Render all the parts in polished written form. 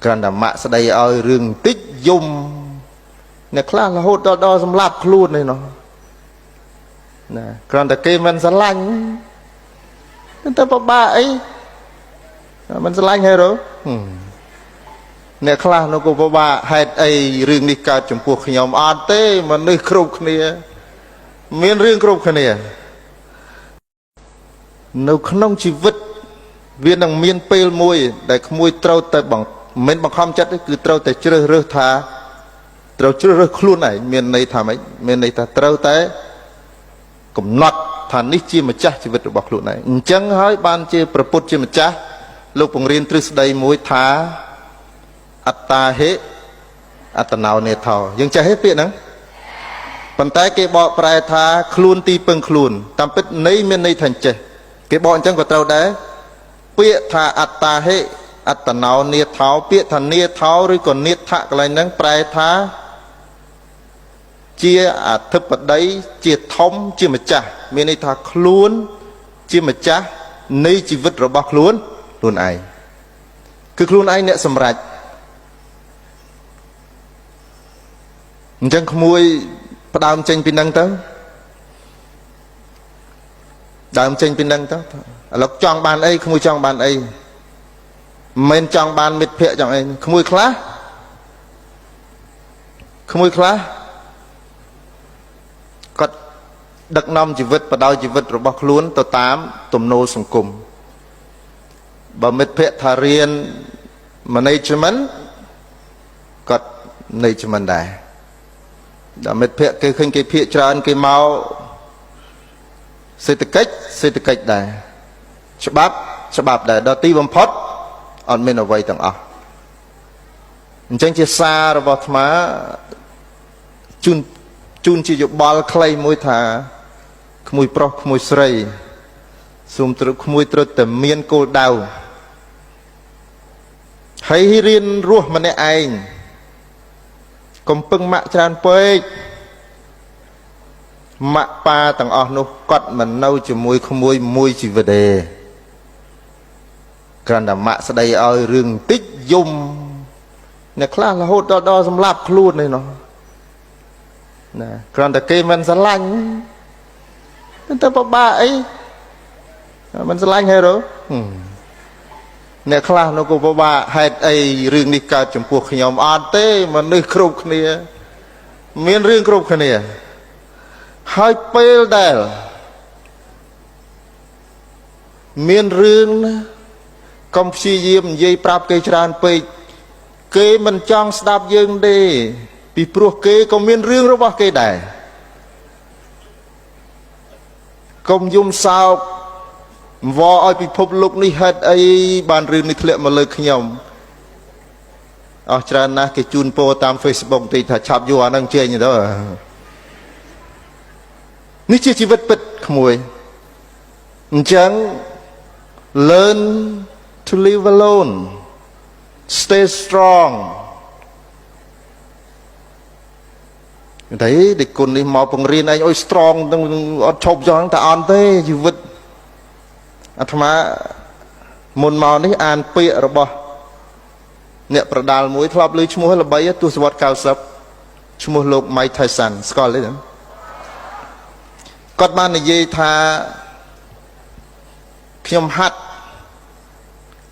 គ្រាន់តែម៉ាក់ស្ដីឲ្យរឿងបន្តិចយំអ្នកខ្លះរហូតដល់សម្លាប់ខ្លួននេះណោះណាគ្រាន់តែគេមិនស្រឡាញ់តែពិបាកអីមិនស្រឡាញ់ហេរ៉ូអ្នកខ្លះនោះក៏ពិបាកហេតុអីរឿងនេះកើតចំពោះខ្ញុំអត់ទេមនុស្សគ្រប់គ្នាមានរឿងគ្រប់គ្នានៅក្នុងជីវិតវានឹងមានពេលមួយដែលក្មួយត្រូវតែមិនបង្ខំចិត្តទេគឺត្រូវតែជ្រើសរើសថាត្រូវជ្រើសរើសខ្លួនឯងមានន័យថាម៉េចមានន័យថាត្រូវតែកំណត់ថានេះជាម្ចាស់ជីវិតរបស់ខ្លួនឯងអញ្ចឹងហើយបានជាព្រះពុទ្ធជាម្ចាស់លោកបង្រៀនទ្រឹស្ដីមួយថាអត្តាហេអត្តនោនេថោយើងចេះទេពាក្យហ្នឹងប៉ុន្តែគេបកប្រែថាខ្លួនទីពឹងខ្លួនតាមពិតន័យមានន័យថាចេះគេបកអញ្ចឹងក៏ត្រូវដែរពាក្យថាអត្តាហេអត្តនោនេថោពាក្យថានេថោឬក៏នេថៈកន្លែងហ្នឹងប្រែថាជាអធិបតីជាធំជាម្ចាស់មានន័យថាខ្លួនជាម្ចាស់នៃជីវិតរបស់ខ្លួនឯងគឺខ្លួនឯងអ្នកសម្រេចអញ្ចឹងក្មួយផ្ដើមចេញពីនឹងទៅដើមចេញពីនឹងទៅឥឡូវចង់បានអីក្មួយចង់បានអីមិនចង់បានមិត្តភ័ក្តិចង់អីក្មួយខ្លះគាត់ដឹកនាំជីវិតបដោយជីវិតរបស់ខ្លួនទៅតាមទំនោរសង្គមបើមិត្តភ័ក្តិថារៀន management គាត់ management ដែរដល់មិត្តភ័ក្តិគេឃើញគេភាកច្រើនគេមកសេដ្ឋកិច្ចដែរច្បាប់ដែរដល់ទីបំផុតអត់មានអ្វីទាំងអស់អញ្ចឹងជាសាររបស់អាត្មាជូនជាយោបល់ខ្លីមួយថាក្មួយប្រុសក្មួយស្រីសូមត្រូវក្មួយត្រូវតែមានគោលដៅហើយរៀនរស់ម្នាក់ឯងកុំពឹងម៉ាក់ច្រើនពេកម៉ាក់ប៉ាទាំងអស់នោះគាត់មិននៅជាមួយក្មួយមួយជីវិតទេគ្រាន់តែម៉ាក់ស្ដីឲ្យរឿងបន្តិចយំអ្នកខ្លះរហូតដល់សម្លាប់ខ្លួននេះណោះណាគ្រាន់តែគេមិនស្រឡាញ់តែពិបាកអីមិនស្រឡាញ់ហេរ៉ូអ្នកខ្លះនោះក៏ពិបាកហេតុអីរឿងនេះកើតចំពោះខ្ញុំអត់ទេមនុស្សគ្រប់គ្នាមានរឿងគ្រប់គ្នាហើយពេលដែលមានរឿងណាកុំព្យាយាមនិយាយប្រាប់គេច្រើនពេកគេមិនចង់ស្ដាប់យើងទេពីព្រោះគេក៏មានរឿងរបស់គេដែរកុំយំសោកវល់ឲ្យពិភពលោកនេះហេតុអីបានរឿងនេះធ្លាក់មកលើខ្ញុំអស់ច្រើនណាស់គេជូនពរតាម Facebook ទីថាឆាប់យកអានឹងចេញទៅនេះជាជីវិតពិតក្មួយអញ្ចឹង learn to live alone stay strong តែទីគុណនេះមកបង្រៀនឯងអុយ strong អត់ឈប់ចឹងតែអត់ទេជីវិតអាត្មាមុនមកនេះអានពាក្យរបស់អ្នកប្រដាល់មួយធ្លាប់លើឈ្មោះល្បីទសវត្ស90ឈ្មោះលោក Mike Tyson ស្គាល់ទេគាត់បាននិយាយថាខ្ញុំហាត់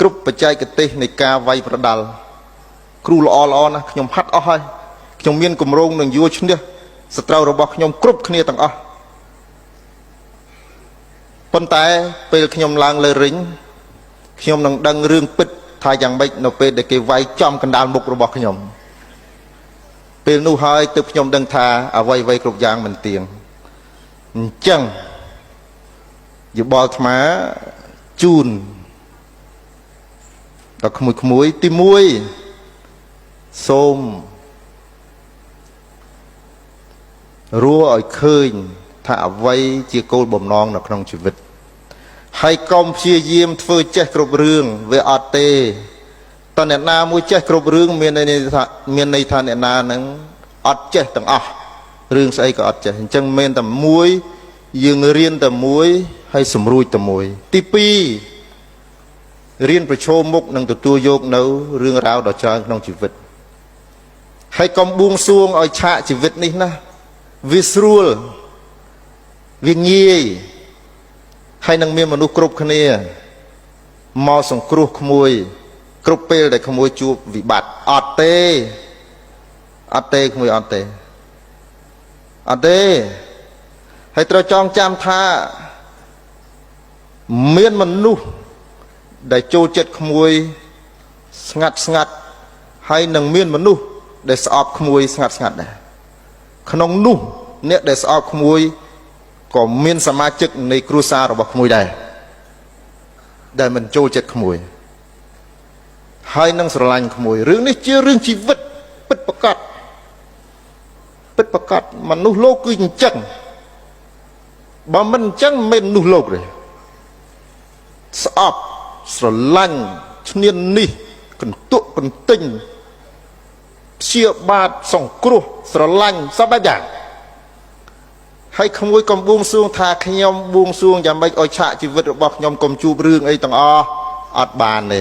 គ្រប់បច្ចេកទេសនៃការវាយប្រដាល់គ្រូល្អណាស់ខ្ញុំហាត់អស់ហើយខ្ញុំមានគម្រោងនឹងយកឈ្នះសត្រូវរបស់ខ្ញុំគ្រប់គ្នាទាំងអស់ប៉ុន្តែពេលខ្ញុំឡើងលើរិញខ្ញុំនឹងដឹងរឿងពិតថាយ៉ាងម៉េចនៅពេលដែលគេវាយចំកណ្ដាលមុខរបស់ខ្ញុំពេលនោះហើយទើបខ្ញុំដឹងថាអ្វីគ្រប់យ៉ាងមិនទៀងអញ្ចឹងយោបល់អាត្មាជូនដល់ក្មួយទី1សូមរស់ឲ្យឃើញថាអ្វីជាគោលបំណងនៅក្នុងជីវិតហើយកុំព្យាយាមធ្វើចេះគ្រប់រឿងវាអត់ទេតើអ្នកណាមួយចេះគ្រប់រឿងមានន័យថាអ្នកណាហ្នឹងអត់ចេះទាំងអស់រឿងស្អីក៏អត់ចេះអញ្ចឹងមិនតែមួយយើងរៀនតែមួយហើយសម្រួចតែមួយទី2 រៀនប្រឈមមុខនឹងទទួលយកនៅរឿងរ៉ាវដ៏ច្រើនក្នុងជីវិតហើយកុំបួងសួងឲ្យឆាកជីវិតនេះណាវាស្រួលវាងាយហើយនឹងមានមនុស្សគ្រប់គ្នាមកសង្គ្រោះក្មួយគ្រប់ពេលដែលក្មួយជួបវិបត្តិអត់ទេក្មួយអត់ទេហើយត្រូវចងចាំថាមានមនុស្សដែលចូលចិត្តក្មួយស្ងាត់ហើយនឹងមានមនុស្សដែលស្អប់ក្មួយស្ងាត់ដែរក្នុងនោះអ្នកដែលស្អប់ក្មួយក៏មានសមាជិកនៃគ្រួសាររបស់ក្មួយដែរដែលមិនចូលចិត្តក្មួយហើយនឹងស្រឡាញ់ក្មួយរឿងនេះជារឿងជីវិតពិតប្រាកដមនុស្សលោកគឺអញ្ចឹងបើមិនអញ្ចឹងមិនមនុស្សលោកទេស្អប់ស្រឡាញ់ឈ្នាននេះកន្ទក់កន្ទិញព្យាបាទសង្គ្រោះស្រឡាញ់សពយ៉ាងហើយក្មួយកំបួងសួងថាខ្ញុំបួងសួងយ៉ាងម៉េចឲ្យឆាកជីវិតរបស់ខ្ញុំកុំជួបរឿងអីទាំងអស់អត់បានទេ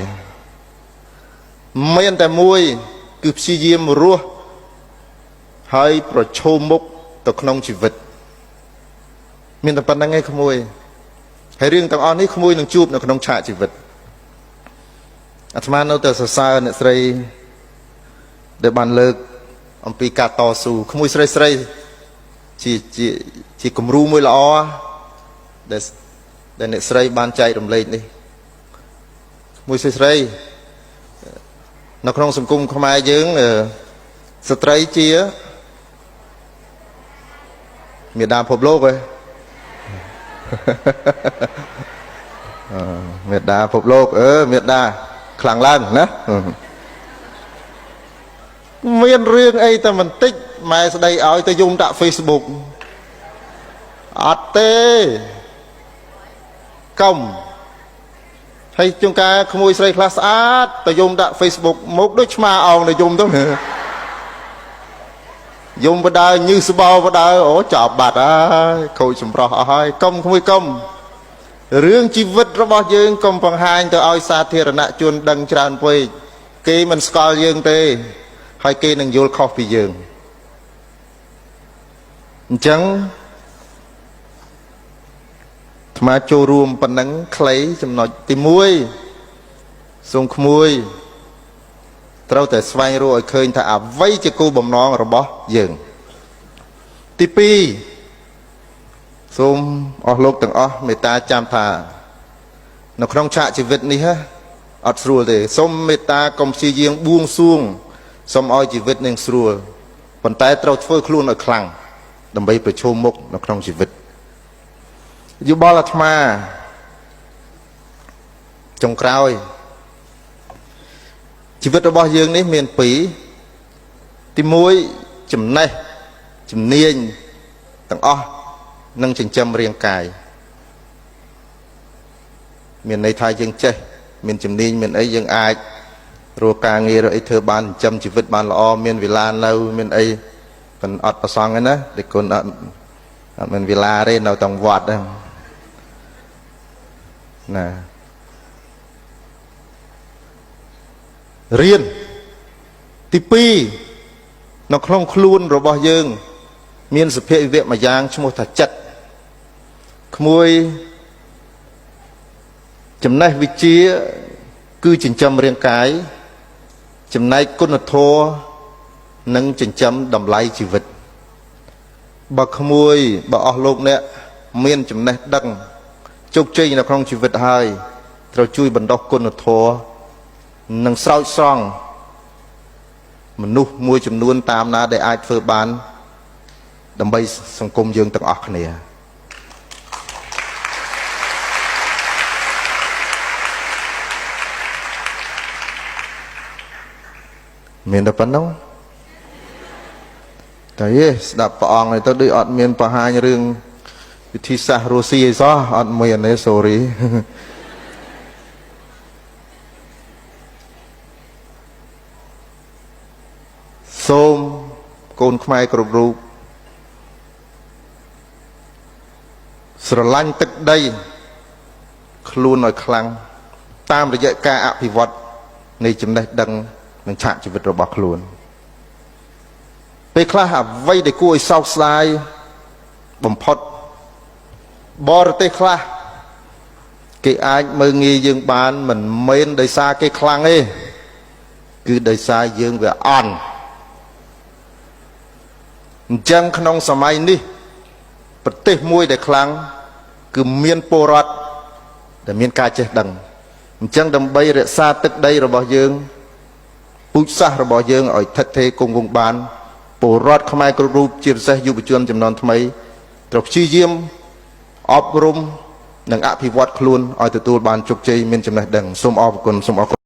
មានតែមួយគឺព្យាយាមរស់ហើយប្រឈមមុខទៅក្នុងជីវិតមានតែប៉ុណ្្នឹងឯងក្មួយហើយរឿងទាំងអស់នេះក្មួយនឹងជួបនៅក្នុងឆាកជីវិតអាត្មានៅតែសរសើរអ្នកស្រីដែលបានលើកអំពីការតស៊ូក្មួយស្រីជាគំរូមួយល្អដែលអ្នកស្រីបានចែករំលែកនេះក្មួយស្រីនៅក្នុងសង្គមខ្មែរយើងស្ត្រីជាមេដាភពលោកមេដាភពលោកមេដាខ្លាំងឡើងណាមានរឿងអីតែបន្តិចម៉ែស្ដីឲ្យទៅយំដាក់ Facebook អត់ទេកុំហើយជួនកាលក្មួយស្រីខ្លះស្អាតទៅយំដាក់ Facebook មកដូចឆ្មាអោងទៅយំទៅយំបដើញឺស្បោបដើអូចាប់បាត់ហើយខូចសម្រស់អស់ហើយកុំក្មួយកុំរឿងជីវិតរបស់យើងកុំបង្ហាញទៅឲ្យសាធារណជនដឹងច្រើនពេកគេមិនស្គាល់យើងទេហើយគេនឹងយល់ខុសពីយើងអញ្ចឹងអាត្មាចូលរួមប៉ុណ្ណឹងខ្លីចំណុចទី1សូមក្មួយត្រូវតែស្វែងរកឲ្យឃើញថាអ្វីជាគោលបំណងរបស់យើងទី2សូមអស់លោកទាំងអស់មេត្តាចាំថានៅក្នុងឆាកជីវិតនេះអត់ស្រួលទេសូមមេត្តាកុំព្យាយាមបួងសួងសូមឲ្យជីវិតនឹងស្រួលប៉ុន្តែត្រូវធ្វើខ្លួនឲ្យខ្លាំងដើម្បីប្រឈមមុខនៅក្នុងជីវិតយោបល់អាត្មាចុងក្រោយជីវិតរបស់យើងនេះមាន2ទី1ចំណេះជំនាញទាំងអស់នឹងចិញ្ចឹមរាងកាយមានន័យថាយើងចេះមានជំនាញមានអីយើងអាចរកការងាររកអីធ្វើបានចិញ្ចឹមជីវិតបានល្អមានវិឡានៅមានអីមិនអត់ប្រសងទេណាតែគុណអត់មានវិឡាទេនៅក្នុងវត្តហ្នឹងណារៀនទី2នៅក្នុងខ្លួនរបស់យើងមានសភាវៈមួយយ៉ាងឈ្មោះថាចិត្តក្មួយចំណេះវិជ្ជាគឺចិញ្ចឹមរាងកាយចំណែកគុណធម៌និងចិញ្ចឹមតម្លៃជីវិតបើក្មួយបើអស់លោកអ្នកមានចំណេះដឹងជោគជ័យនៅក្នុងជីវិតហើយត្រូវជួយបណ្ដុះគុណធម៌និងស្រោចស្រង់មនុស្សមួយចំនួនតាមណាដែលអាចធ្វើបានដើម្បីសង្គមយើងទាំងអស់គ្នាមានតែប៉ុណ្ណឹងតែស្ដាប់ព្រះអង្គទៅដូចអត់មានបង្ហាញរឿងវិធីសាស្ត្ររុស្ស៊ីអីសោះអត់មានទេ sorry សូមកូនខ្មែរគ្រប់រូបស្រឡាញ់ទឹកដីខ្លួនឲ្យខ្លាំង តាមរយៈការអភិវឌ្ឍនៃចំណេះដឹងនិងឆាកជីវិតរបស់ខ្លួនពេលខ្លះអ្វីដែលគួរឲ្យសោកស្ដាយបំផុតបរទេសខ្លះគេអាចមើលងាយយើងបានមិនមែនដោយសារគេខ្លាំងទេគឺដោយសារយើងវាអន់អញ្ចឹងក្នុងសម័យនេះប្រទេសមួយដែលខ្លាំងគឺមានពលរដ្ឋដែលមានការចេះដឹងអញ្ចឹងដើម្បីរក្សាទឹកដីរបស់យើងពូជសាសន៍របស់យើងឲ្យថិតថេរគង់វង្សបានពលរដ្ឋខ្មែរគ្រប់រូបជាពិសេសយុវជនចំនួនថ្មីត្រូវព្យាយាមអប់រំនិងអភិវឌ្ឍខ្លួនឲ្យទទួលបានជោគជ័យមានចំណេះដឹងសូមអរគុណសូមអរគុណ